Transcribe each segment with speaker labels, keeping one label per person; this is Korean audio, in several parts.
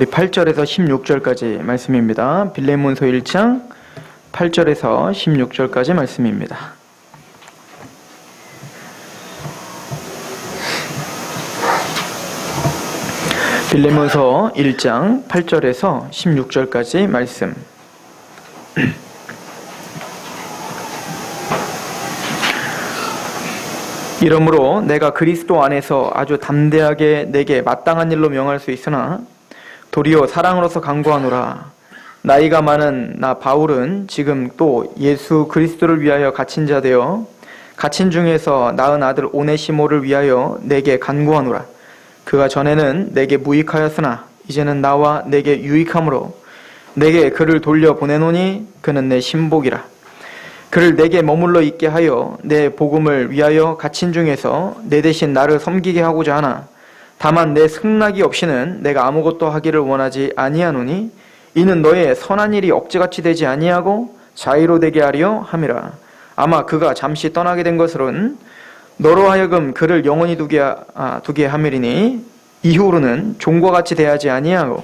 Speaker 1: 우리 8절에서 16절까지 말씀입니다. 빌레몬서 1장 8절에서 16절까지 말씀입니다. 빌레몬서 1장 8절에서 16절까지 말씀. 이러므로 내가 그리스도 안에서 아주 담대하게 내게 마땅한 일로 명할 수 있으나 도리어 사랑으로서 간구하노라. 나이가 많은 나 바울은 지금 또 예수 그리스도를 위하여 갇힌 자 되어 갇힌 중에서 낳은 아들 오네시모를 위하여 내게 간구하노라. 그가 전에는 내게 무익하였으나 이제는 나와 내게 유익함으로 내게 그를 돌려 보내노니 그는 내 신복이라. 그를 내게 머물러 있게 하여 내 복음을 위하여 갇힌 중에서 내 대신 나를 섬기게 하고자 하나 다만 내 승낙이 없이는 내가 아무것도 하기를 원하지 아니하노니 이는 너의 선한 일이 억지같이 되지 아니하고 자의로 되게 하려 함이라. 아마 그가 잠시 떠나게 된 것은 너로 하여금 그를 영원히 두게 함이리니 이후로는 종과 같이 대하지 아니하고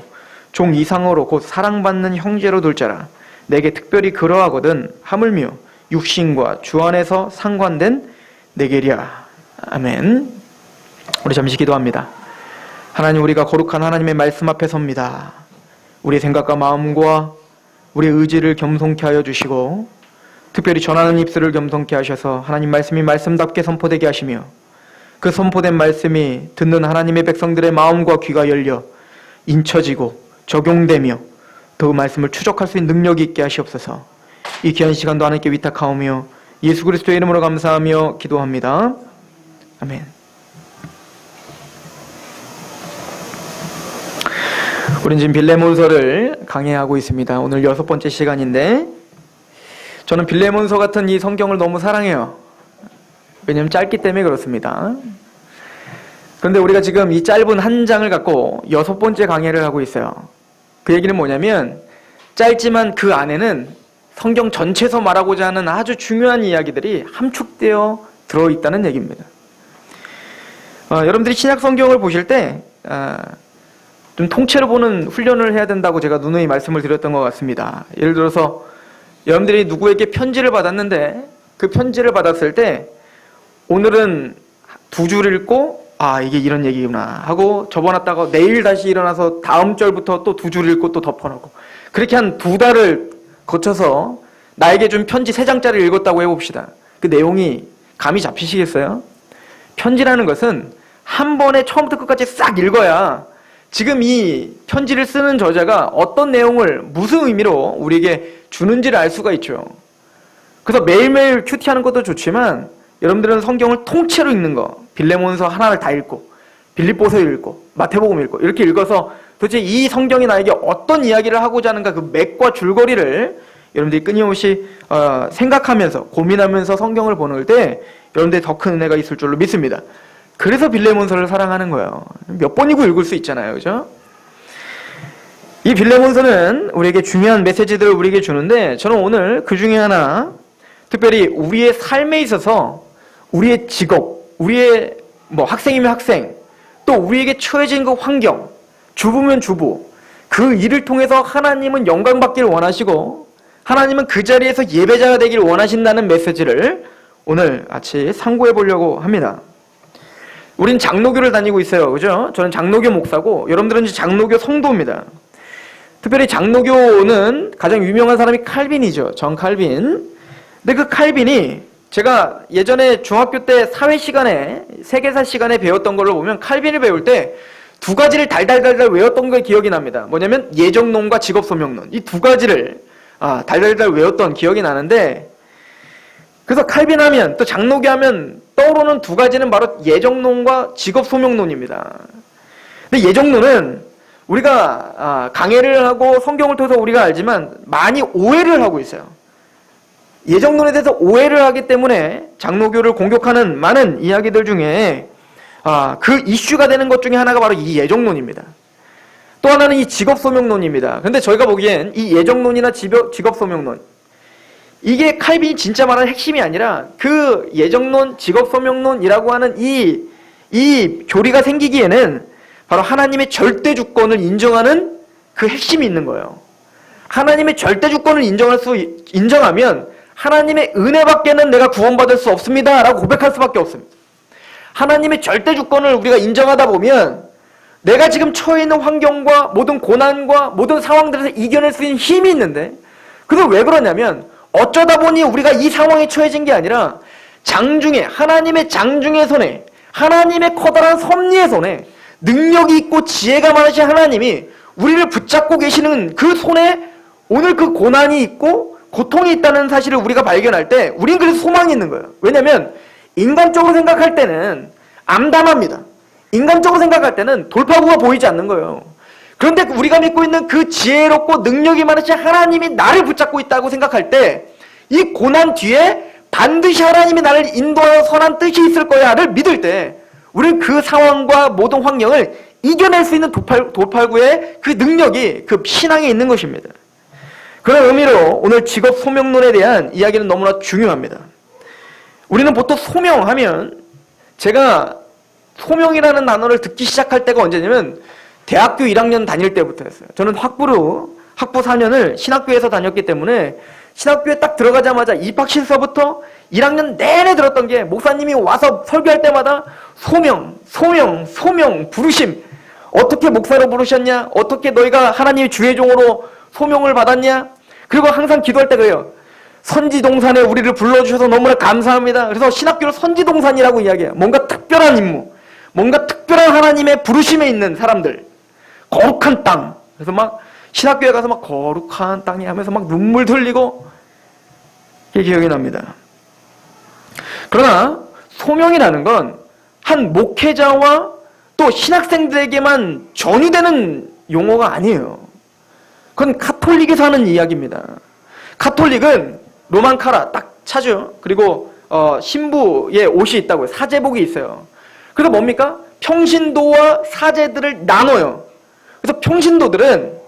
Speaker 1: 종 이상으로 곧 사랑받는 형제로 둘 자라. 내게 특별히 그러하거든 하물며 육신과 주 안에서 상관된 내게랴. 아멘. 우리 잠시 기도합니다. 하나님, 우리가 거룩한 하나님의 말씀 앞에 섭니다. 우리의 생각과 마음과 우리의 의지를 겸손케 하여 주시고 특별히 전하는 입술을 겸손케 하셔서 하나님 말씀이 말씀답게 선포되게 하시며 그 선포된 말씀이 듣는 하나님의 백성들의 마음과 귀가 열려 인쳐지고 적용되며 그 말씀을 추적할 수 있는 능력이 있게 하시옵소서. 이 귀한 시간도 하나님께 위탁하오며 예수 그리스도의 이름으로 감사하며 기도합니다. 아멘. 우린 지금 빌레몬서를 강해하고 있습니다. 오늘 6번째 시간인데 저는 빌레몬서 같은 이 성경을 너무 사랑해요. 왜냐하면 짧기 때문에 그렇습니다. 그런데 우리가 지금 이 짧은 한 장을 갖고 6번째 강해를 하고 있어요. 그 얘기는 뭐냐면 짧지만 그 안에는 성경 전체에서 말하고자 하는 아주 중요한 이야기들이 함축되어 들어있다는 얘기입니다. 여러분들이 신약 성경을 보실 때 좀 통째로 보는 훈련을 해야 된다고 제가 누누이 말씀을 드렸던 것 같습니다. 예를 들어서 여러분들이 누구에게 편지를 받았는데 그 편지를 받았을 때 오늘은 2줄 읽고 이게 이런 얘기구나 하고 접어놨다가 내일 다시 일어나서 다음 절부터 또 2줄 읽고 또 덮어놓고 그렇게 한 2달을 거쳐서 나에게 준 편지 3장짜리를 읽었다고 해봅시다. 그 내용이 감이 잡히시겠어요? 편지라는 것은 한 번에 처음부터 끝까지 싹 읽어야 지금 이 편지를 쓰는 저자가 어떤 내용을 무슨 의미로 우리에게 주는지를 알 수가 있죠. 그래서 매일매일 큐티하는 것도 좋지만 여러분들은 성경을 통째로 읽는 거, 빌레몬서 하나를 다 읽고 빌립보서 읽고 마태복음 읽고 이렇게 읽어서 도대체 이 성경이 나에게 어떤 이야기를 하고자 하는가 그 맥과 줄거리를 여러분들이 끊임없이 생각하면서 고민하면서 성경을 보는 때 여러분들이 더 큰 은혜가 있을 줄로 믿습니다. 그래서 빌레몬서를 사랑하는 거예요. 몇 번이고 읽을 수 있잖아요. 그죠? 이 빌레몬서는 우리에게 중요한 메시지들을 우리에게 주는데 저는 오늘 그 중에 하나 특별히 우리의 삶에 있어서 우리의 직업, 우리의 학생이면 학생, 또 우리에게 처해진 그 환경, 주부면 주부, 그 일을 통해서 하나님은 영광받기를 원하시고 하나님은 그 자리에서 예배자가 되기를 원하신다는 메시지를 오늘 같이 상고해 보려고 합니다. 우린 장로교를 다니고 있어요. 그죠? 저는 장로교 목사고 여러분들은 이제 장로교 성도입니다. 특별히 장로교는 가장 유명한 사람이 칼빈이죠. 전 칼빈. 근데 그 칼빈이 제가 예전에 중학교 때 사회 시간에 세계사 시간에 배웠던 걸로 보면 칼빈을 배울 때 2가지를 달달달달 외웠던 게 기억이 납니다. 뭐냐면 예정론과 직업소명론. 이 2가지를 달달달 외웠던 기억이 나는데 그래서 칼빈 하면 또 장로교 하면 떠오르는 2가지는 바로 예정론과 직업소명론입니다. 근데 예정론은 우리가 강해를 하고 성경을 통해서 우리가 알지만 많이 오해를 하고 있어요. 예정론에 대해서 오해를 하기 때문에 장로교를 공격하는 많은 이야기들 중에 그 이슈가 되는 것 중에 하나가 바로 이 예정론입니다. 또 하나는 이 직업소명론입니다. 그런데 저희가 보기엔 이 예정론이나 직업소명론 이게 칼빈이 진짜 말하는 핵심이 아니라 그 예정론, 직업소명론이라고 하는 이 교리가 생기기에는 바로 하나님의 절대 주권을 인정하는 그 핵심이 있는 거예요. 하나님의 절대 주권을 인정하면 하나님의 은혜밖에는 내가 구원받을 수 없습니다 라고 고백할 수밖에 없습니다. 하나님의 절대 주권을 우리가 인정하다 보면 내가 지금 처해 있는 환경과 모든 고난과 모든 상황들에서 이겨낼 수 있는 힘이 있는데, 그게 왜 그러냐면 어쩌다 보니 우리가 이 상황에 처해진 게 아니라 장중에, 하나님의 장중의 손에, 하나님의 커다란 섭리의 손에, 능력이 있고 지혜가 많으신 하나님이 우리를 붙잡고 계시는 그 손에 오늘 그 고난이 있고 고통이 있다는 사실을 우리가 발견할 때 우린 그래서 소망이 있는 거예요. 왜냐하면 인간적으로 생각할 때는 암담합니다. 인간적으로 생각할 때는 돌파구가 보이지 않는 거예요. 그런데 우리가 믿고 있는 그 지혜롭고 능력이 많으신 하나님이 나를 붙잡고 있다고 생각할 때 이 고난 뒤에 반드시 하나님이 나를 인도하여 선한 뜻이 있을 거야를 믿을 때 우리는 그 상황과 모든 환경을 이겨낼 수 있는 돌파구의 그 능력이 그 신앙에 있는 것입니다. 그런 의미로 오늘 직업 소명론에 대한 이야기는 너무나 중요합니다. 우리는 보통 소명하면, 제가 소명이라는 단어를 듣기 시작할 때가 언제냐면 대학교 1학년 다닐 때부터였어요. 저는 학부 4년을 신학교에서 다녔기 때문에 신학교에 딱 들어가자마자 입학실서부터 1학년 내내 들었던 게, 목사님이 와서 설교할 때마다 소명, 소명, 소명, 부르심. 어떻게 목사로 부르셨냐? 어떻게 너희가 하나님의 주의 종으로 소명을 받았냐? 그리고 항상 기도할 때 그래요. 선지동산에 우리를 불러주셔서 너무나 감사합니다. 그래서 신학교를 선지동산이라고 이야기해요. 뭔가 특별한 임무, 뭔가 특별한 하나님의 부르심에 있는 사람들, 거룩한 땅. 그래서 막 신학교에 가서 막 거룩한 땅이 하면서 막 눈물 흘리고, 이게 기억이 납니다. 그러나 소명이라는 건 한 목회자와 또 신학생들에게만 전이되는 용어가 아니에요. 그건 카톨릭에서 하는 이야기입니다. 카톨릭은 로만 카라 딱 차죠. 그리고 신부의 옷이 있다고요. 사제복이 있어요. 그래서 뭡니까? 평신도와 사제들을 나눠요. 그래서 평신도들은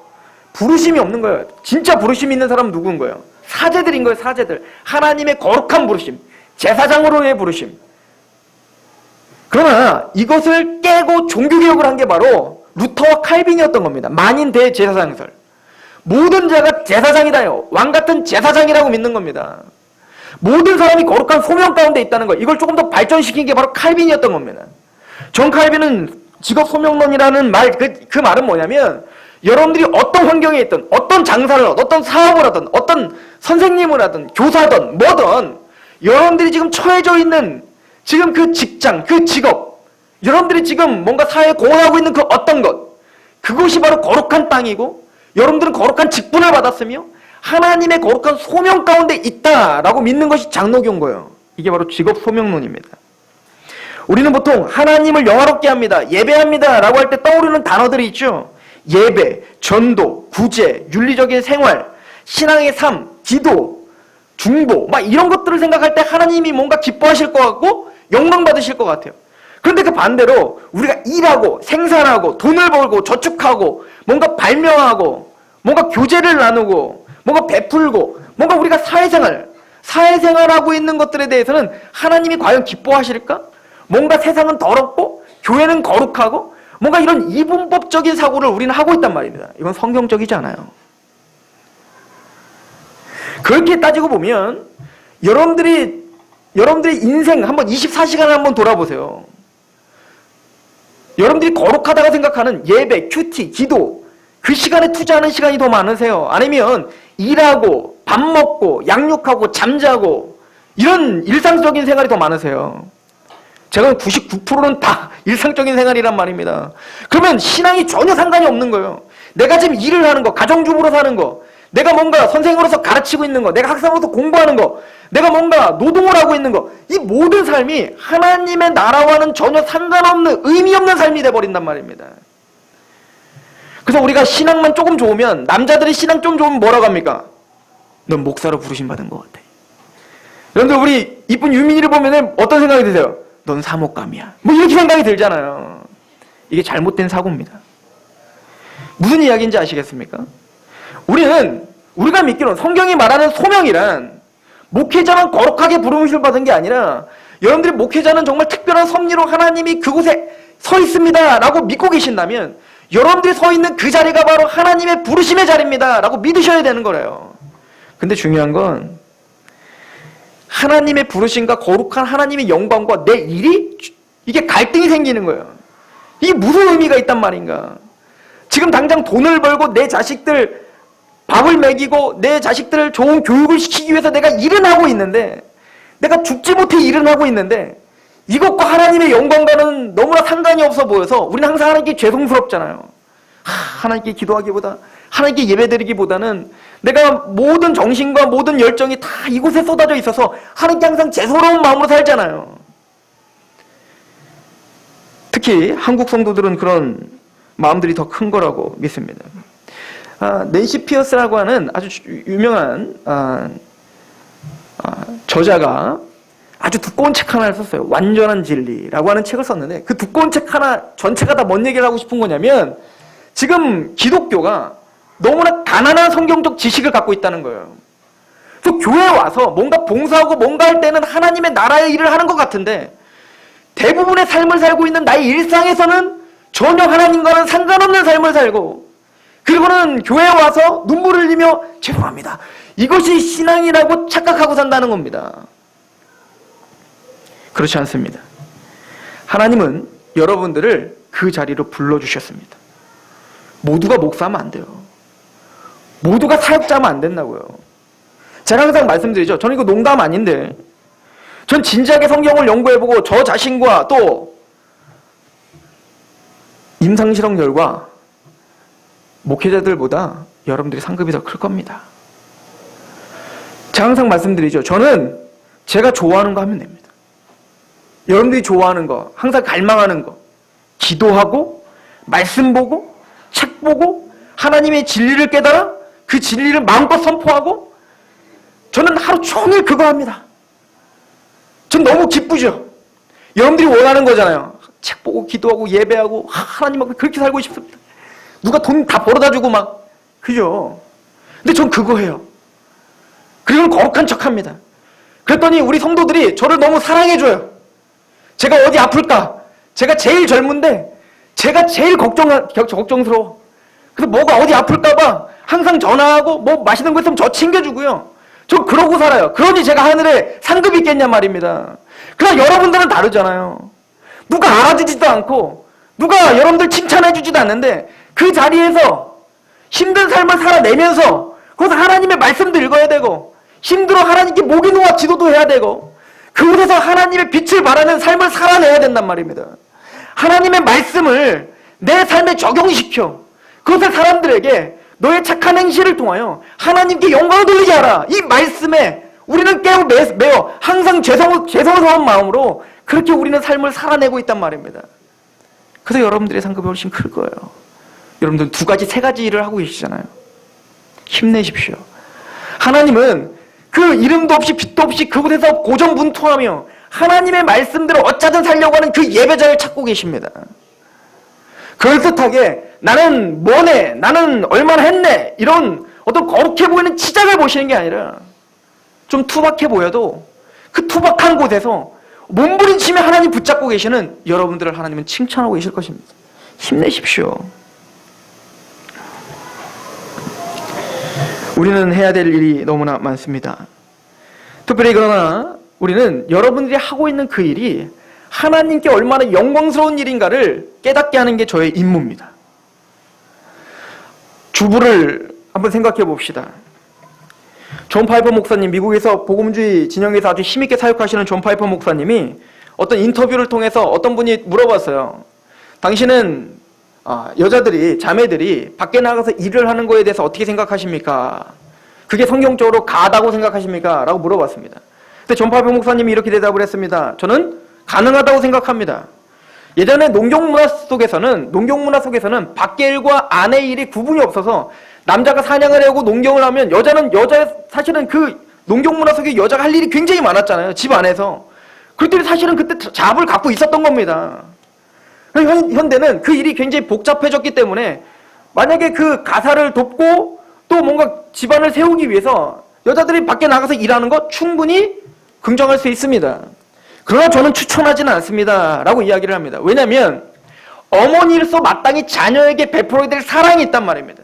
Speaker 1: 부르심이 없는 거예요. 진짜 부르심이 있는 사람은 누구인 거예요? 사제들인 거예요. 사제들. 하나님의 거룩한 부르심, 제사장으로의 부르심. 그러나 이것을 깨고 종교개혁을 한 게 바로 루터와 칼빈이었던 겁니다. 만인 대제사장설. 모든 자가 제사장이다요. 왕같은 제사장이라고 믿는 겁니다. 모든 사람이 거룩한 소명 가운데 있다는 거, 이걸 조금 더 발전시킨 게 바로 칼빈이었던 겁니다. 존 칼빈은 직업 소명론이라는 말, 그 말은 뭐냐면, 여러분들이 어떤 환경에 있든, 어떤 장사를 하든, 어떤 사업을 하든, 어떤 선생님을 하든, 교사든, 뭐든, 여러분들이 지금 처해져 있는 지금 그 직장, 그 직업, 여러분들이 지금 뭔가 사회에 공헌하고 있는 그 어떤 것, 그것이 바로 거룩한 땅이고, 여러분들은 거룩한 직분을 받았으며 하나님의 거룩한 소명 가운데 있다라고 믿는 것이 장로교인 거예요. 이게 바로 직업 소명론입니다. 우리는 보통 하나님을 영화롭게 합니다, 예배합니다 라고 할 때 떠오르는 단어들이 있죠. 예배, 전도, 구제, 윤리적인 생활, 신앙의 삶, 기도, 중보, 막 이런 것들을 생각할 때 하나님이 뭔가 기뻐하실 것 같고 영광 받으실 것 같아요. 그런데 그 반대로 우리가 일하고 생산하고 돈을 벌고 저축하고 뭔가 발명하고 뭔가 교제를 나누고 뭔가 베풀고 뭔가 우리가 사회생활하고 있는 것들에 대해서는 하나님이 과연 기뻐하실까? 뭔가 세상은 더럽고 교회는 거룩하고 뭔가 이런 이분법적인 사고를 우리는 하고 있단 말입니다. 이건 성경적이지 않아요. 그렇게 따지고 보면 여러분들의 인생 한번 24시간을 한번 돌아보세요. 여러분들이 거룩하다고 생각하는 예배, 큐티, 기도, 그 시간에 투자하는 시간이 더 많으세요? 아니면 일하고 밥 먹고 양육하고 잠자고 이런 일상적인 생활이 더 많으세요? 제가 99%는 다 일상적인 생활이란 말입니다. 그러면 신앙이 전혀 상관이 없는 거예요. 내가 지금 일을 하는 거, 가정주부로 사는 거, 내가 뭔가 선생으로서 가르치고 있는 거, 내가 학생으로서 공부하는 거, 내가 뭔가 노동을 하고 있는 거, 이 모든 삶이 하나님의 나라와는 전혀 상관없는, 의미 없는 삶이 돼버린단 말입니다. 그래서 우리가 신앙만 조금 좋으면, 남자들이 신앙 좀 좋으면 뭐라고 합니까? 넌 목사로 부르심받은 것 같아. 여러분들 우리 이쁜 유민이를 보면 어떤 생각이 드세요? 넌 사목감이야. 뭐 이렇게 생각이 들잖아요. 이게 잘못된 사고입니다. 무슨 이야기인지 아시겠습니까? 우리가 믿기로는 성경이 말하는 소명이란 목회자만 거룩하게 부르심을 받은 게 아니라 여러분들이 목회자는 정말 특별한 섭리로 하나님이 그곳에 서 있습니다 라고 믿고 계신다면 여러분들이 서 있는 그 자리가 바로 하나님의 부르심의 자리입니다 라고 믿으셔야 되는 거래요. 근데 중요한 건 하나님의 부르심과 거룩한 하나님의 영광과 내 일이 이게 갈등이 생기는 거예요. 이게 무슨 의미가 있단 말인가. 지금 당장 돈을 벌고 내 자식들 밥을 먹이고 내 자식들을 좋은 교육을 시키기 위해서 내가 일은 하고 있는데, 내가 죽지 못해 일은 하고 있는데 이것과 하나님의 영광과는 너무나 상관이 없어 보여서 우리는 항상 하나님께 죄송스럽잖아요. 하나님께 기도하기보다, 하나님께 예배드리기보다는 내가 모든 정신과 모든 열정이 다 이곳에 쏟아져 있어서 하나님께 항상 죄송스러운 마음으로 살잖아요. 특히 한국 성도들은 그런 마음들이 더 큰 거라고 믿습니다. 낸시 피어스라고 하는 아주 유명한 저자가 아주 두꺼운 책 하나를 썼어요. 완전한 진리라고 하는 책을 썼는데, 그 두꺼운 책 하나 전체가 다 뭔 얘기를 하고 싶은 거냐면, 지금 기독교가 너무나 가난한 성경적 지식을 갖고 있다는 거예요. 그래서 교회에 와서 뭔가 봉사하고 뭔가 할 때는 하나님의 나라의 일을 하는 것 같은데, 대부분의 삶을 살고 있는 나의 일상에서는 전혀 하나님과는 상관없는 삶을 살고, 그리고는 교회에 와서 눈물을 흘리며 죄송합니다, 이것이 신앙이라고 착각하고 산다는 겁니다. 그렇지 않습니다. 하나님은 여러분들을 그 자리로 불러주셨습니다. 모두가 목사하면 안 돼요. 모두가 사역자하면 안 된다고요. 제가 항상 말씀드리죠. 저는 이거 농담 아닌데, 전 진지하게 성경을 연구해보고 저 자신과 또 임상실험결과 목회자들보다 여러분들이 상급이 더 클 겁니다. 제가 항상 말씀드리죠. 저는 제가 좋아하는 거 하면 됩니다. 여러분들이 좋아하는 거, 항상 갈망하는 거, 기도하고 말씀 보고 책 보고 하나님의 진리를 깨달아 그 진리를 마음껏 선포하고, 저는 하루 종일 그거 합니다. 전 너무 기쁘죠. 여러분들이 원하는 거잖아요. 책 보고 기도하고 예배하고 하나님 앞에 그렇게 살고 싶습니다. 누가 돈 다 벌어다 주고 막, 그죠? 근데 전 그거 해요. 그리고 거룩한 척 합니다. 그랬더니 우리 성도들이 저를 너무 사랑해줘요. 제가 어디 아플까? 제가 제일 젊은데 제가 제일 걱정스러워. 그래서 뭐가 어디 아플까봐 항상 전화하고 뭐 맛있는 거 있으면 저 챙겨주고요. 저 그러고 살아요. 그러니 제가 하늘에 상급이 있겠냐 말입니다. 그러나 여러분들은 다르잖아요. 누가 알아주지도 않고 누가 여러분들 칭찬해주지도 않는데 그 자리에서 힘든 삶을 살아내면서 거기서 하나님의 말씀도 읽어야 되고 힘들어 하나님께 목이 놓아 기도도 해야 되고 그곳에서 하나님의 빛을 발하는 삶을 살아내야 된단 말입니다. 하나님의 말씀을 내 삶에 적용시켜 그것을 사람들에게 너의 착한 행실을 통하여 하나님께 영광을 돌리게 하라. 이 말씀에 우리는 매어 항상 죄송스러운 마음으로 그렇게 우리는 삶을 살아내고 있단 말입니다. 그래서 여러분들의 상급이 훨씬 클 거예요. 여러분들 두 가지, 세 가지 일을 하고 계시잖아요. 힘내십시오. 하나님은 그 이름도 없이 빛도 없이 그곳에서 고전분투하며 하나님의 말씀대로 어쩌든 살려고 하는 그 예배자를 찾고 계십니다. 그럴듯하게 나는 뭐네, 나는 얼마나 했네, 이런 어떤 거룩해 보이는 치장을 보시는 게 아니라 좀 투박해 보여도 그 투박한 곳에서 몸부림치며 하나님 붙잡고 계시는 여러분들을 하나님은 칭찬하고 계실 것입니다. 힘내십시오. 우리는 해야 될 일이 너무나 많습니다. 특별히 그러나 우리는 여러분들이 하고 있는 그 일이 하나님께 얼마나 영광스러운 일인가를 깨닫게 하는 게 저의 임무입니다. 주부를 한번 생각해 봅시다. 존 파이퍼 목사님, 미국에서 복음주의 진영에서 아주 힘있게 사역하시는 존 파이퍼 목사님이 어떤 인터뷰를 통해서 어떤 분이 물어봤어요. 당신은 여자들이, 자매들이 밖에 나가서 일을 하는 거에 대해서 어떻게 생각하십니까? 그게 성경적으로 가다고 생각하십니까? 라고 물어봤습니다. 근데 존 파이퍼 목사님이 이렇게 대답을 했습니다. 저는 가능하다고 생각합니다. 예전에 농경문화 속에서는 밖의 일과 안의 일이 구분이 없어서 남자가 사냥을 하고 농경을 하면 사실은 그 농경문화 속에 여자가 할 일이 굉장히 많았잖아요. 집 안에서. 그들이 사실은 그때 잡을 갖고 있었던 겁니다. 현대는 그 일이 굉장히 복잡해졌기 때문에 만약에 그 가사를 돕고 또 뭔가 집안을 세우기 위해서 여자들이 밖에 나가서 일하는 것 충분히 긍정할 수 있습니다. 그러나 저는 추천하지는 않습니다 라고 이야기를 합니다. 왜냐하면 어머니로서 마땅히 자녀에게 베풀어야 될 사랑이 있단 말입니다.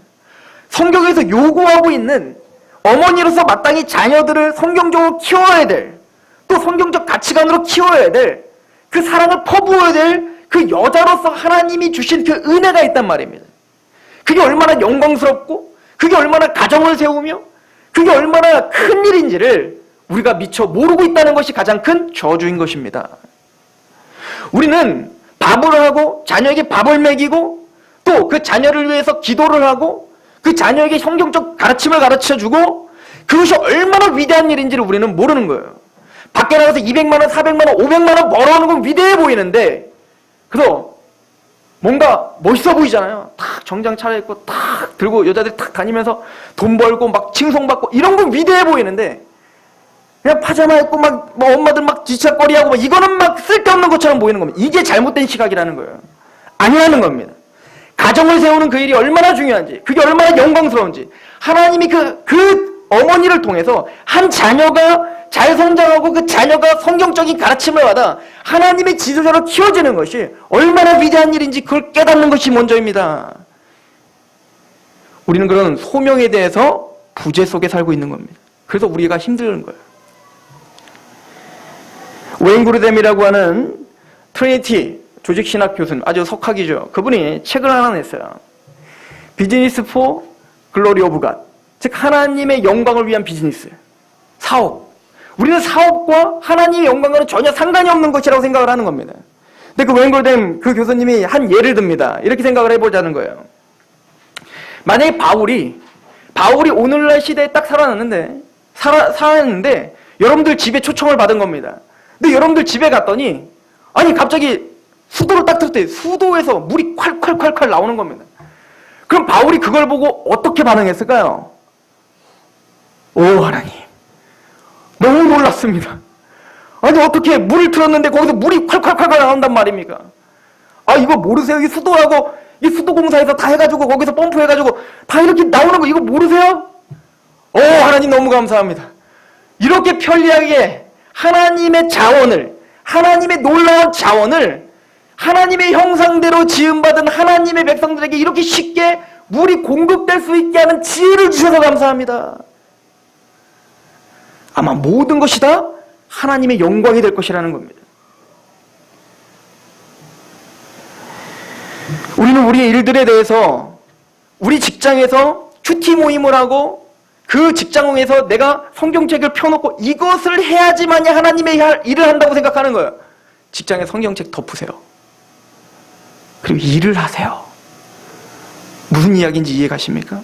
Speaker 1: 성경에서 요구하고 있는 어머니로서 마땅히 자녀들을 성경적으로 키워야 될, 또 성경적 가치관으로 키워야 될, 그 사랑을 퍼부어야 될 그 여자로서 하나님이 주신 그 은혜가 있단 말입니다. 그게 얼마나 영광스럽고, 그게 얼마나 가정을 세우며, 그게 얼마나 큰 일인지를 우리가 미처 모르고 있다는 것이 가장 큰 저주인 것입니다. 우리는 밥을 하고 자녀에게 밥을 먹이고 또 그 자녀를 위해서 기도를 하고 그 자녀에게 성경적 가르침을 가르쳐주고 그것이 얼마나 위대한 일인지를 우리는 모르는 거예요. 밖에 나가서 200만 원, 400만 원, 500만 원 벌어오는 건 위대해 보이는데 그래서 뭔가 멋있어 보이잖아요. 탁 정장 차려입고 탁 들고 여자들 탁 다니면서 돈 벌고 막 칭송받고 이런 건 위대해 보이는데 그냥 파자마 입고 막 엄마들 막 뒤치락거리하고 막 이거는 막 쓸데없는 것처럼 보이는 겁니다. 이게 잘못된 시각이라는 거예요. 아니라는 겁니다. 가정을 세우는 그 일이 얼마나 중요한지, 그게 얼마나 영광스러운지, 하나님이 그 어머니를 통해서 한 자녀가 잘 성장하고 그 자녀가 성경적인 가르침을 받아 하나님의 지도자로 키워지는 것이 얼마나 위대한 일인지 그걸 깨닫는 것이 먼저입니다. 우리는 그런 소명에 대해서 부재 속에 살고 있는 겁니다. 그래서 우리가 힘든 거예요. 웨인 그루뎀이라고 하는 트리니티 조직신학 교수님, 아주 석학이죠. 그분이 책을 하나 냈어요. 비즈니스 포 글로리 오브 갓, 즉 하나님의 영광을 위한 비즈니스, 사업. 우리는 사업과 하나님의 영광과는 전혀 상관이 없는 것이라고 생각을 하는 겁니다. 근데 그 웨인 그루뎀 그 교수님이 한 예를 듭니다. 이렇게 생각을 해보자는 거예요. 만약에 바울이 오늘날 시대에 딱 살았는데 여러분들 집에 초청을 받은 겁니다. 근데 여러분들 집에 갔더니 아니 갑자기 수도를 딱 틀 때 수도에서 물이 콸콸콸콸 나오는 겁니다. 그럼 바울이 그걸 보고 어떻게 반응했을까요? 오 하나님, 너무 놀랐습니다. 아니 어떻게 물을 틀었는데 거기서 물이 콸콸콸콸 나온단 말입니까? 아 이거 모르세요? 이 수도하고 이 수도공사에서 다 해가지고 거기서 펌프해가지고 다 이렇게 나오는 거 이거 모르세요? 오 하나님 너무 감사합니다. 이렇게 편리하게 하나님의 자원을, 하나님의 놀라운 자원을 하나님의 형상대로 지음받은 하나님의 백성들에게 이렇게 쉽게 물이 공급될 수 있게 하는 지혜를 주셔서 감사합니다. 아마 모든 것이 다 하나님의 영광이 될 것이라는 겁니다. 우리는 우리의 일들에 대해서 우리 직장에서 큐티 모임을 하고 그 직장에서 내가 성경책을 펴놓고 이것을 해야지만이 하나님의 일을 한다고 생각하는 거예요. 직장에 성경책 덮으세요. 그리고 일을 하세요. 무슨 이야기인지 이해가십니까?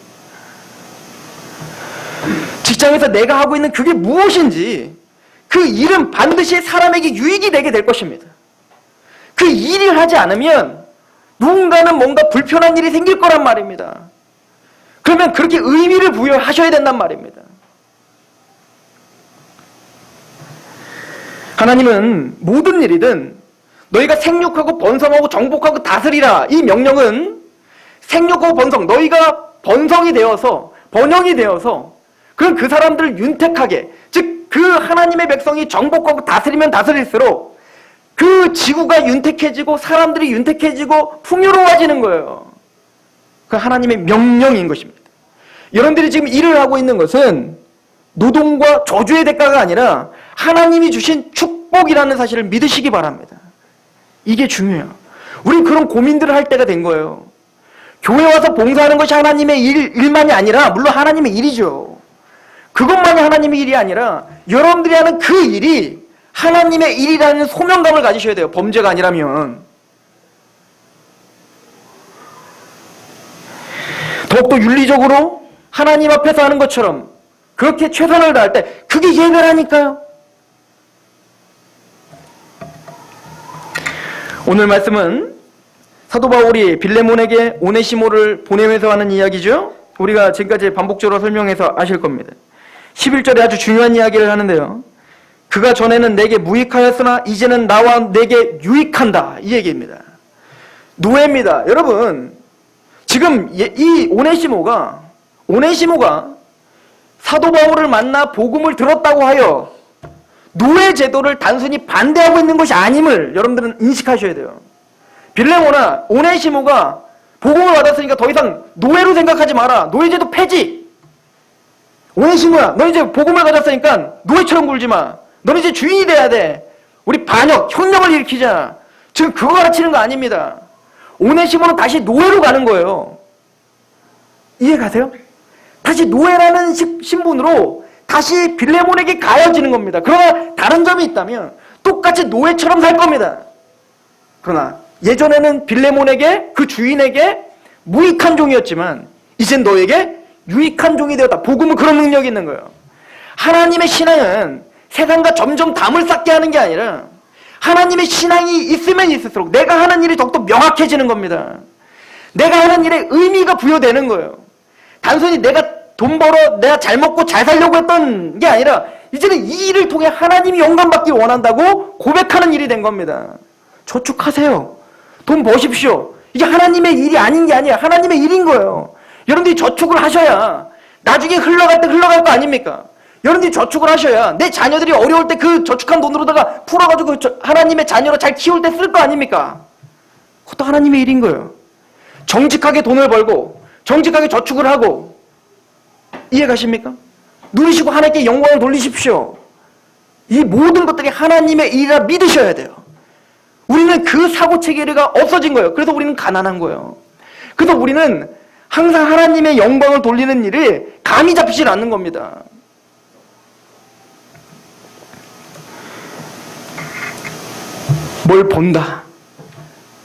Speaker 1: 직장에서 내가 하고 있는 그게 무엇인지 그 일은 반드시 사람에게 유익이 되게 될 것입니다. 그 일을 하지 않으면 누군가는 뭔가 불편한 일이 생길 거란 말입니다. 그러면 그렇게 의미를 부여하셔야 된단 말입니다. 하나님은 모든 일이든 너희가 생육하고 번성하고 정복하고 다스리라, 이 명령은 생육하고 번성, 너희가 번성이 되어서 번영이 되어서 그럼 그 사람들을 윤택하게, 즉 그 하나님의 백성이 정복하고 다스리면 다스릴수록 그 지구가 윤택해지고 사람들이 윤택해지고 풍요로워지는 거예요. 그 하나님의 명령인 것입니다. 여러분들이 지금 일을 하고 있는 것은 노동과 저주의 대가가 아니라 하나님이 주신 축복이라는 사실을 믿으시기 바랍니다. 이게 중요해요. 우린 그런 고민들을 할 때가 된 거예요. 교회 와서 봉사하는 것이 하나님의 일만이 아니라, 물론 하나님의 일이죠. 그것만이 하나님의 일이 아니라 여러분들이 하는 그 일이 하나님의 일이라는 소명감을 가지셔야 돼요. 범죄가 아니라면. 더욱더 윤리적으로 하나님 앞에서 하는 것처럼 그렇게 최선을 다할 때 그게 예배라니까요. 오늘 말씀은 사도 바울이 빌레몬에게 오네시모를 보내면서 하는 이야기죠. 우리가 지금까지 반복적으로 설명해서 아실 겁니다. 11절에 아주 중요한 이야기를 하는데요. 그가 전에는 내게 무익하였으나 이제는 나와 내게 유익한다, 이 얘기입니다. 노예입니다. 여러분, 지금 이 오네시모가 사도 바울을 만나 복음을 들었다고 하여 노예 제도를 단순히 반대하고 있는 것이 아님을 여러분들은 인식하셔야 돼요. 빌레몬아, 오네시모가 복음을 받았으니까 더 이상 노예로 생각하지 마라. 노예제도 폐지. 오네시모야, 너 이제 복음을 가졌으니까 노예처럼 굴지 마. 너는 이제 주인이 돼야 돼. 우리 반역, 협력을 일으키자. 지금 그거 가르치는 거 아닙니다. 오네시모는 다시 노예로 가는 거예요. 이해 가세요? 다시 노예라는 신분으로 다시 빌레몬에게 가여지는 겁니다. 그러나 다른 점이 있다면 똑같이 노예처럼 살 겁니다. 그러나 예전에는 빌레몬에게, 그 주인에게 무익한 종이었지만 이젠 너에게 유익한 종이 되었다. 복음은 그런 능력이 있는 거예요. 하나님의 신앙은 세상과 점점 담을 쌓게 하는 게 아니라 하나님의 신앙이 있으면 있을수록 내가 하는 일이 더욱더 명확해지는 겁니다. 내가 하는 일에 의미가 부여되는 거예요. 단순히 내가 돈 벌어 내가 잘 먹고 잘 살려고 했던 게 아니라 이제는 이 일을 통해 하나님이 영광받기 원한다고 고백하는 일이 된 겁니다. 저축하세요. 돈 버십시오. 이게 하나님의 일이 아닌 게 아니라 하나님의 일인 거예요. 여러분들이 저축을 하셔야 나중에 흘러갈 때 흘러갈 거 아닙니까? 여러분들이 저축을 하셔야 내 자녀들이 어려울 때 그 저축한 돈으로다가 풀어가지고 하나님의 자녀로 잘 키울 때 쓸 거 아닙니까? 그것도 하나님의 일인 거예요. 정직하게 돈을 벌고 정직하게 저축을 하고, 이해 가십니까? 누리시고 하나님께 영광을 돌리십시오. 이 모든 것들이 하나님의 일이라 믿으셔야 돼요. 우리는 그 사고체계가 없어진 거예요. 그래서 우리는 가난한 거예요. 그래서 우리는 항상 하나님의 영광을 돌리는 일이 감이 잡히질 않는 겁니다. 뭘 본다,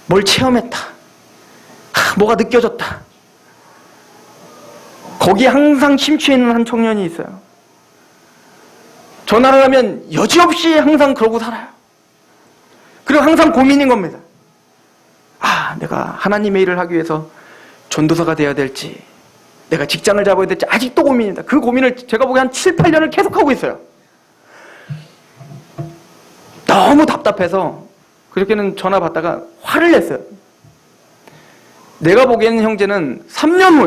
Speaker 1: 뭘 체험했다, 뭐가 느껴졌다, 거기에 항상 심취해 있는 한 청년이 있어요. 전화를 하면 여지없이 항상 그러고 살아요. 그리고 항상 고민인 겁니다. 내가 하나님의 일을 하기 위해서 전도사가 돼야 될지, 내가 직장을 잡아야 될지 아직도 고민입니다. 그 고민을 제가 보기에 한 7, 8년을 계속하고 있어요. 너무 답답해서 그렇게는 전화 받다가 화를 냈어요. 내가 보기에는 형제는 3년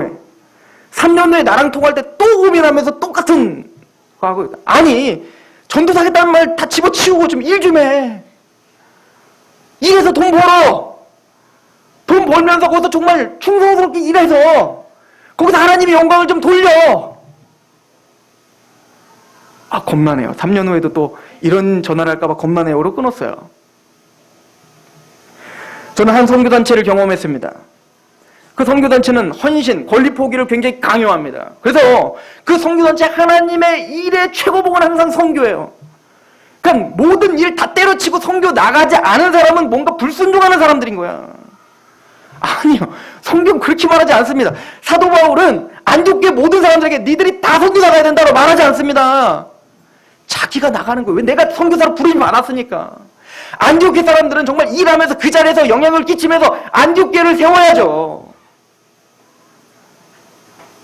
Speaker 1: 후에 나랑 통화할 때 또 고민하면서 똑같은 거 하고 있다. 아니, 전도사 하겠다는 말 다 집어치우고 좀 일 좀 해. 일해서 돈 벌어. 돈 벌면서 거기서 정말 충성스럽게 일해서 거기서 하나님의 영광을 좀 돌려. 겁나네요. 3년 후에도 또 이런 전화를 할까봐 겁나네요. 로 끊었어요. 저는 한 선교단체를 경험했습니다. 그 선교단체는 헌신, 권리 포기를 굉장히 강요합니다. 그래서 그 선교단체 하나님의 일의 최고봉은 항상 선교예요. 그러니까 모든 일 다 때려치고 선교 나가지 않은 사람은 뭔가 불순종하는 사람들인 거야. 아니요, 성경 그렇게 말하지 않습니다. 사도 바울은 안디옥교회 모든 사람들에게 니들이 다 선교 나가야 된다고 말하지 않습니다. 자기가 나가는 거예요. 왜? 내가 선교사로 부르지 않았으니까. 안디옥교회 사람들은 정말 일하면서 그 자리에서 영향을 끼치면서 안디옥교회를 세워야죠.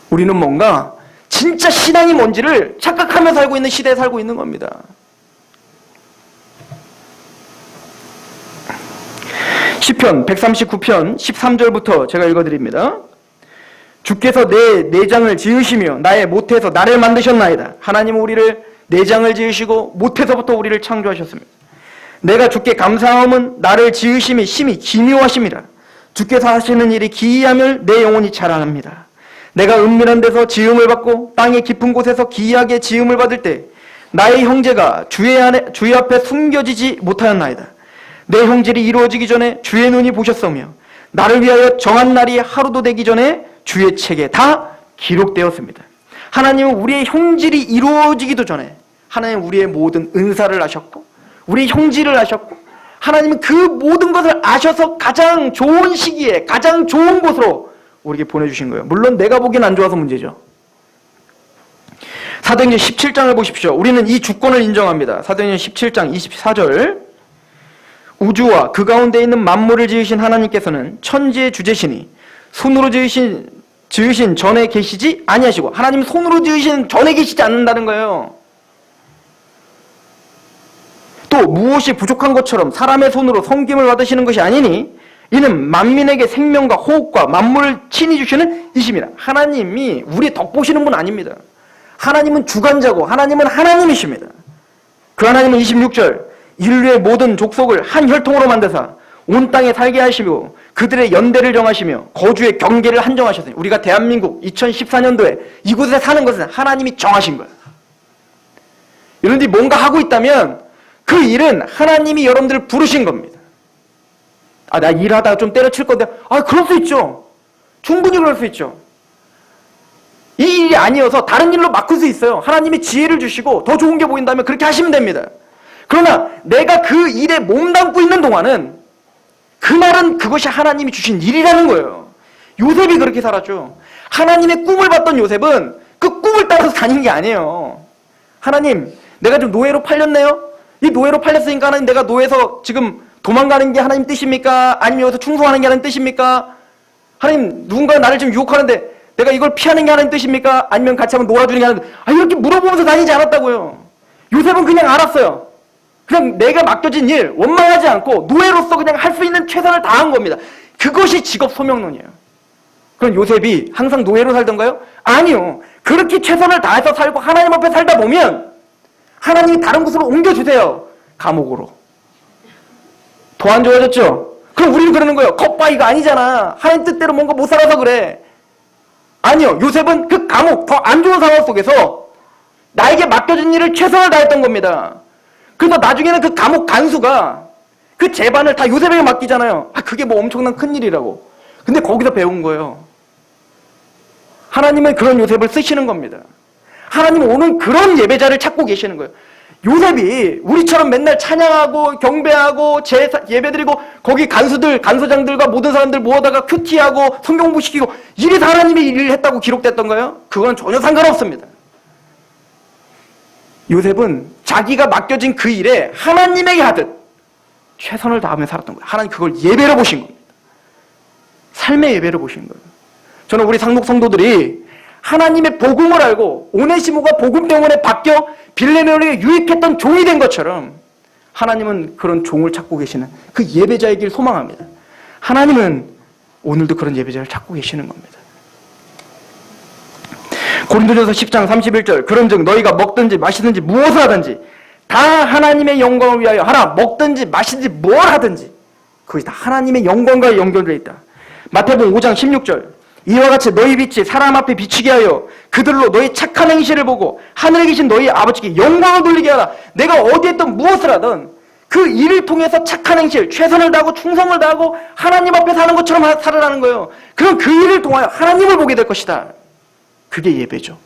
Speaker 1: 우리는 뭔가 진짜 신앙이 뭔지를 착각하며 살고 있는 시대에 살고 있는 겁니다. 시편 139편 13절부터 제가 읽어드립니다. 주께서 내 내장을 지으시며 나의 모태에서 나를 만드셨나이다. 하나님은 우리를 내장을 지으시고 모태에서부터 우리를 창조하셨습니다. 내가 주께 감사함은 나를 지으심이 심히 기묘하심이라. 주께서 하시는 일이 기이함을 내 영혼이 잘 압니다. 내가 은밀한 데서 지음을 받고 땅의 깊은 곳에서 기이하게 지음을 받을 때 나의 형제가 주의 앞에 숨겨지지 못하였나이다. 내 형질이 이루어지기 전에 주의 눈이 보셨으며 나를 위하여 정한 날이 하루도 되기 전에 주의 책에 다 기록되었습니다. 하나님은 우리의 형질이 이루어지기도 전에 하나님은 우리의 모든 은사를 아셨고 우리의 형질을 아셨고 하나님은 그 모든 것을 아셔서 가장 좋은 시기에 가장 좋은 곳으로 우리에게 보내주신 거예요. 물론 내가 보기엔 안 좋아서 문제죠. 사도행전 17장을 보십시오. 우리는 이 주권을 인정합니다. 사도행전 17장 24절 우주와 그 가운데 있는 만물을 지으신 하나님께서는 천지의 주제시니 손으로 지으신 전에 계시지 아니하시고 하나님은 손으로 지으신 전에 계시지 않는다는 거예요. 또 무엇이 부족한 것처럼 사람의 손으로 섬김을 받으시는 것이 아니니 이는 만민에게 생명과 호흡과 만물을 친히 주시는 이심이라. 하나님이 우리 덕 보시는 분 아닙니다. 하나님은 주관자고 하나님은 하나님이십니다. 그 하나님은 26절 인류의 모든 족속을 한 혈통으로 만드사 온 땅에 살게 하시고 그들의 연대를 정하시며 거주의 경계를 한정하셨으니 우리가 대한민국 2014년도에 이곳에 사는 것은 하나님이 정하신 거예요. 여러분들이 뭔가 하고 있다면 그 일은 하나님이 여러분들을 부르신 겁니다. 나 일하다가 좀 때려칠 건데 그럴 수 있죠. 충분히 그럴 수 있죠. 이 일이 아니어서 다른 일로 바꿀 수 있어요. 하나님이 지혜를 주시고 더 좋은 게 보인다면 그렇게 하시면 됩니다. 그러나 내가 그 일에 몸담고 있는 동안은 그 말은 그것이 하나님이 주신 일이라는 거예요. 요셉이 그렇게 살았죠. 하나님의 꿈을 봤던 요셉은 그 꿈을 따라서 다닌 게 아니에요. 하나님, 내가 좀 노예로 팔렸네요? 이 노예로 팔렸으니까 하나님, 내가 노예에서 지금 도망가는 게 하나님 뜻입니까? 아니면 여기서 충성하는 게 하나님 뜻입니까? 하나님, 누군가 나를 지금 유혹하는데 내가 이걸 피하는 게 하나님 뜻입니까? 아니면 같이 한번 놀아주는 게 하나님 뜻입니까? 이렇게 물어보면서 다니지 않았다고요. 요셉은 그냥 알았어요. 그냥 내가 맡겨진 일 원망하지 않고 노예로서 그냥 할 수 있는 최선을 다한 겁니다. 그것이 직업 소명론이에요. 그럼 요셉이 항상 노예로 살던가요? 아니요. 그렇게 최선을 다해서 살고 하나님 앞에 살다 보면 하나님이 다른 곳으로 옮겨주세요. 감옥으로. 더 안 좋아졌죠? 그럼 우리는 그러는 거예요. 겉바위가 아니잖아. 하나님 뜻대로 뭔가 못 살아서 그래. 아니요. 요셉은 그 감옥, 더 안 좋은 상황 속에서 나에게 맡겨진 일을 최선을 다했던 겁니다. 그래서 나중에는 그 감옥 간수가 그 재반을 다 요셉에게 맡기잖아요. 그게 뭐 엄청난 큰일이라고. 근데 거기서 배운 거예요. 하나님은 그런 요셉을 쓰시는 겁니다. 하나님은 오늘 그런 예배자를 찾고 계시는 거예요. 요셉이 우리처럼 맨날 찬양하고 경배하고 예배드리고 거기 간수장들과 모든 사람들 모아다가 큐티하고 성경부 시키고 이래서 하나님의 일을 했다고 기록됐던가요? 그건 전혀 상관없습니다. 요셉은 자기가 맡겨진 그 일에 하나님에게 하듯 최선을 다하며 살았던 거예요. 하나님 그걸 예배로 보신 겁니다. 삶의 예배로 보신 거예요. 저는 우리 상록 성도들이 하나님의 복음을 알고 오네시모가 복음 때문에 바뀌어 빌레몬에게 유익했던 종이 된 것처럼 하나님은 그런 종을 찾고 계시는 그 예배자의 길 소망합니다. 하나님은 오늘도 그런 예배자를 찾고 계시는 겁니다. 고린도전서 10장 31절 그런즉 너희가 먹든지 마시든지 무엇을 하든지 다 하나님의 영광을 위하여 하라. 먹든지 마시든지 뭘 하든지 그것이 다 하나님의 영광과 연결되어 있다. 마태복음 5장 16절 이와 같이 너희 빛이 사람 앞에 비치게 하여 그들로 너희 착한 행실을 보고 하늘에 계신 너희 아버지께 영광을 돌리게 하라. 내가 어디에 있든 무엇을 하든 그 일을 통해서 착한 행실, 최선을 다하고 충성을 다하고 하나님 앞에 사는 것처럼 살아라는 거예요. 그럼 그 일을 통하여 하나님을 보게 될 것이다. 그게 예배죠.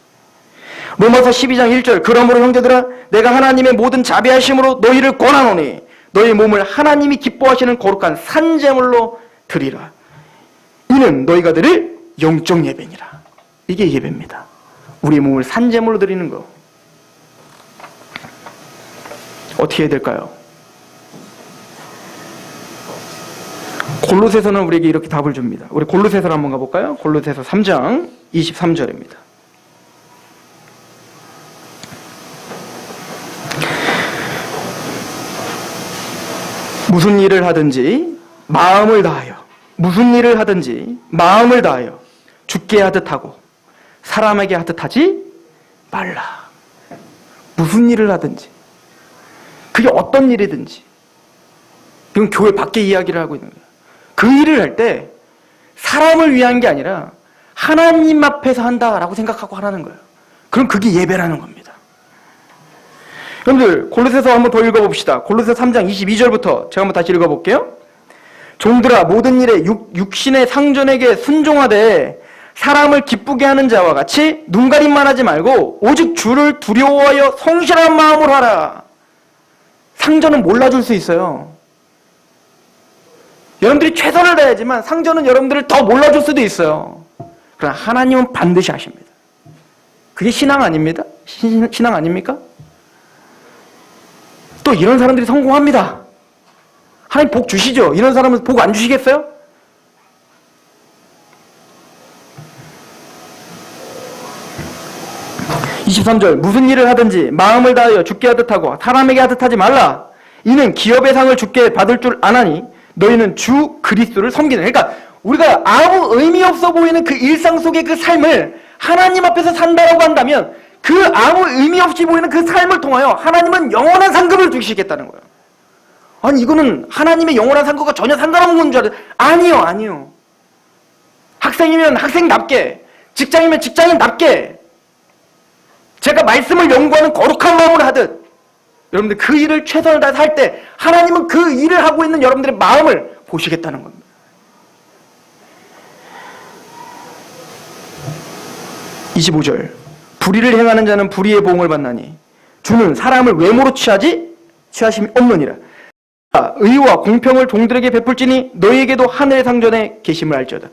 Speaker 1: 로마서 12장 1절 그러므로 형제들아 내가 하나님의 모든 자비하심으로 너희를 권하노니 너희 몸을 하나님이 기뻐하시는 거룩한 산제물로 드리라. 이는 너희가 드릴 영적 예배니라. 이게 예배입니다. 우리 몸을 산제물로 드리는 거. 어떻게 해야 될까요? 골로새서는 우리에게 이렇게 답을 줍니다. 우리 골로새서를 한번 가볼까요? 골로새서 3장 23절입니다. 무슨 일을 하든지 마음을 다하여 주께 하듯 하고 사람에게 하듯 하지 말라. 무슨 일을 하든지 그게 어떤 일이든지 이건 교회 밖에 이야기를 하고 있는 거예요. 그 일을 할 때 사람을 위한 게 아니라 하나님 앞에서 한다라고 생각하고 하라는 거예요. 그럼 그게 예배라는 겁니다. 여러분들 골로새서 한번 더 읽어봅시다. 골로새 3장 22절부터 제가 한번 다시 읽어볼게요. 종들아 모든 일에 육신의 상전에게 순종하되 사람을 기쁘게 하는 자와 같이 눈가림만 하지 말고 오직 주를 두려워하여 성실한 마음으로 하라. 상전은 몰라줄 수 있어요. 여러분들이 최선을 다해야지만 상전은 여러분들을 더 몰라줄 수도 있어요. 그러나 하나님은 반드시 하십니다. 그게 신앙 아닙니다? 신앙 아닙니까? 또 이런 사람들이 성공합니다. 하나님 복 주시죠? 이런 사람은 복 안 주시겠어요? (23절) 무슨 일을 하든지 마음을 다하여 주께 하듯 하고 사람에게 하듯 하지 말라. 이는 기업의 상을 주께 받을 줄 아나니 너희는 주 그리스도를 섬기는. 그러니까 우리가 아무 의미 없어 보이는 그 일상 속의 그 삶을 하나님 앞에서 산다라고 한다면 그 아무 의미 없이 보이는 그 삶을 통하여 하나님은 영원한 상급을 주시겠다는 거예요.
Speaker 2: 아니 이거는 하나님의 영원한 상급과 전혀 상관없는 줄 알아요. 아니요. 학생이면 학생답게, 직장이면 직장인답게, 제가 말씀을 연구하는 거룩한 마음으로 하듯 여러분들 그 일을 최선을 다해서 할 때 하나님은 그 일을 하고 있는 여러분들의 마음을 보시겠다는 겁니다. (25절) 불의를 행하는 자는 불의의 보응을 받나니 주는 사람을 외모로 취하심이 없느니라. 의와 공평을 종들에게 베풀지니 너희에게도 하늘의 상전에 계심을 알지어다.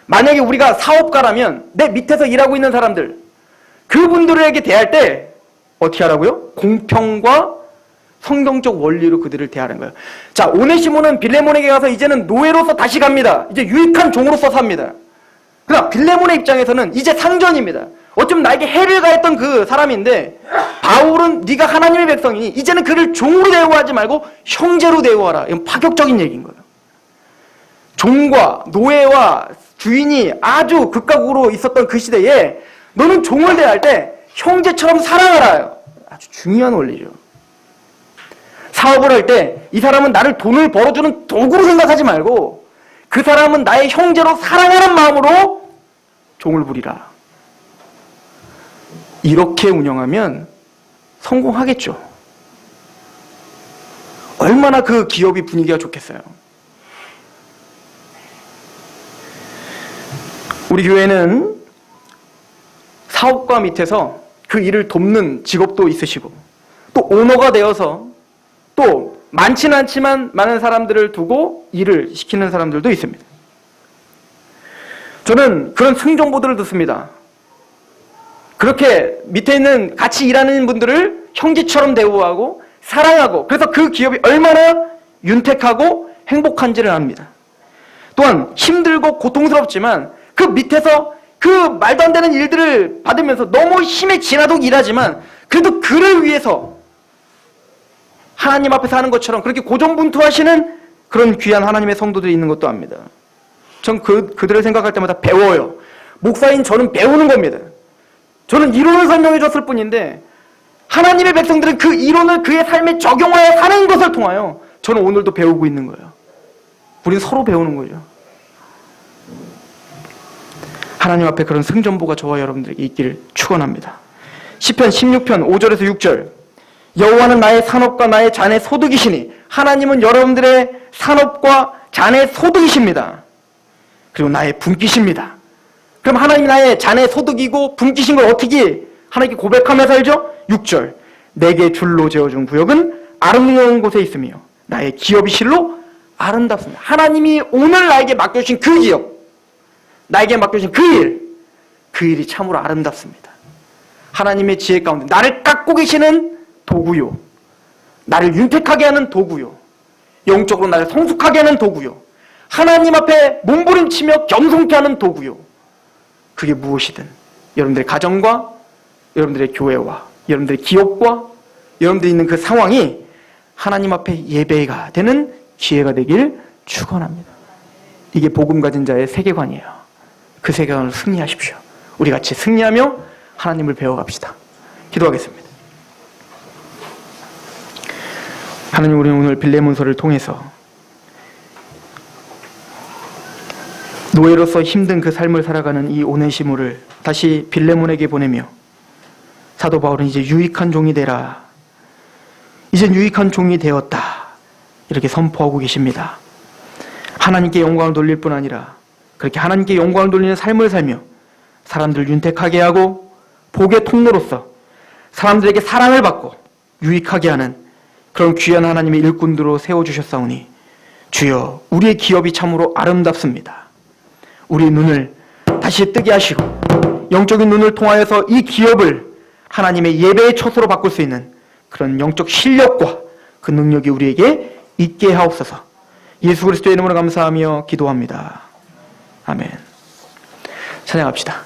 Speaker 2: 만약에 우리가 사업가라면 내 밑에서 일하고 있는 사람들, 그분들에게 대할 때 어떻게 하라고요? 공평과 성경적 원리로 그들을 대하는 거예요. 자, 오네시모는 빌레몬에게 가서 이제는 노예로서 다시 갑니다. 이제 유익한 종으로서 삽니다. 그러나 빌레몬의 입장에서는 이제 상전입니다. 어쩌면 나에게 해를 가했던 그 사람인데 바울은 네가 하나님의 백성이니 이제는 그를 종으로 대우하지 말고 형제로 대우하라. 이건 파격적인 얘기인 거예요. 종과 노예와 주인이 아주 극각으로 있었던 그 시대에 너는 종을 대할 때 형제처럼 사랑하라요. 아주 중요한 원리죠. 사업을 할 때 이 사람은 나를 돈을 벌어주는 도구로 생각하지 말고 그 사람은 나의 형제로 사랑하는 마음으로 종을 부리라. 이렇게 운영하면 성공하겠죠. 얼마나 그 기업이 분위기가 좋겠어요. 우리 교회는 사업가 밑에서 그 일을 돕는 직업도 있으시고 또 오너가 되어서 또 많지는 않지만 많은 사람들을 두고 일을 시키는 사람들도 있습니다. 저는 그런 승정보들을 듣습니다. 그렇게 밑에 있는 같이 일하는 분들을 형제처럼 대우하고 사랑하고 그래서 그 기업이 얼마나 윤택하고 행복한지를 압니다. 또한 힘들고 고통스럽지만 그 밑에서 그 말도 안 되는 일들을 받으면서 너무 힘에 지나도록 일하지만 그래도 그를 위해서 하나님 앞에서 하는 것처럼 그렇게 고전분투하시는 그런 귀한 하나님의 성도들이 있는 것도 압니다. 전 그들을 생각할 때마다 배워요. 목사인 저는 배우는 겁니다. 저는 이론을 설명해 줬을 뿐인데 하나님의 백성들은 그 이론을 그의 삶에 적용하여 사는 것을 통하여 저는 오늘도 배우고 있는 거예요. 우리는 서로 배우는 거죠. 하나님 앞에 그런 승전보가 저와 여러분들에게 있기를 축원합니다. 시편 16편 5절에서 6절 여호와는 나의 산업과 나의 잔의 소득이시니 하나님은 여러분들의 산업과 잔의 소득이십니다. 그리고 나의 분기십니다. 그럼 하나님이 나의 잔의 소득이고 분기신 걸 어떻게 하나님께 고백하며 살죠? 6절 내게 줄로 재어준 구역은 아름다운 곳에 있으며 나의 기업이 실로 아름답습니다. 하나님이 오늘 나에게 맡겨주신 그 기업, 나에게 맡겨주신 그 일이 참으로 아름답습니다. 하나님의 지혜 가운데 나를 깎고 계시는 도구요, 나를 윤택하게 하는 도구요, 영적으로 나를 성숙하게 하는 도구요, 하나님 앞에 몸부림치며 겸손케 하는 도구요. 그게 무엇이든 여러분들의 가정과 여러분들의 교회와 여러분들의 기업과 여러분들이 있는 그 상황이 하나님 앞에 예배가 되는 기회가 되길 축원합니다. 이게 복음 가진 자의 세계관이에요. 그 세계관으로 승리하십시오. 우리 같이 승리하며 하나님을 배워갑시다. 기도하겠습니다. 하나님, 우리는 오늘 빌레몬서를 통해서 노예로서 힘든 그 삶을 살아가는 이 오네시모를 다시 빌레몬에게 보내며 사도 바울은 이제 유익한 종이 되라, 이젠 유익한 종이 되었다, 이렇게 선포하고 계십니다. 하나님께 영광을 돌릴 뿐 아니라 그렇게 하나님께 영광을 돌리는 삶을 살며 사람들을 윤택하게 하고 복의 통로로서 사람들에게 사랑을 받고 유익하게 하는 그런 귀한 하나님의 일꾼들로 세워주셨사오니 주여, 우리의 기업이 참으로 아름답습니다. 우리의 눈을 다시 뜨게 하시고 영적인 눈을 통하여서 이 기업을 하나님의 예배의 처소로 바꿀 수 있는 그런 영적 실력과 그 능력이 우리에게 있게 하옵소서. 예수 그리스도의 이름으로 감사하며 기도합니다. 아멘. 찬양합시다.